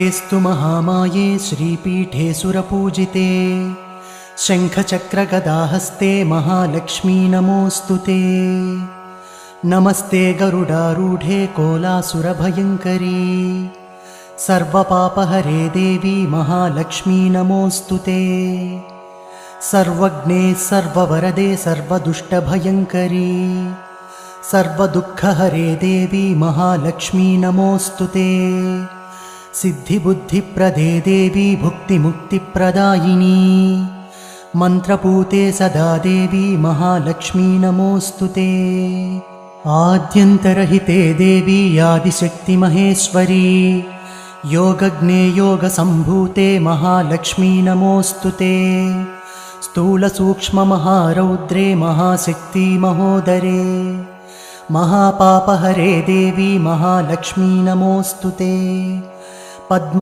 स्तु महामाये श्रीपीठे सुरपूजिते शङ्खचक्रगदाहस्ते महालक्ष्मी नमोऽस्तु ते। नमस्ते गरुडारूढे कोलासुरभयङ्करी सर्वपापहरे देवी महालक्ष्मी नमोऽस्तु ते। सर्वज्ञे सर्ववरदे सर्वदुष्टभयङ्करी सर्वदुःखहरे देवी महालक्ष्मी नमोऽस्तु ते। सिद्धिबुद्धिप्रदे देवी भुक्तिमुक्तिप्रदायिनी मन्त्रपूते सदा देवी महालक्ष्मी नमोऽस्तु ते। आद्यन्तरहिते देवी आदिशक्तिमहेश्वरी योगज्ञे योगसम्भूते महालक्ष्मी नमोऽस्तु ते। स्थूलसूक्ष्ममहारौद्रे महाशक्ति महोदरे महापापहरे देवी महालक्ष्मी नमोऽस्तु ते। पद्म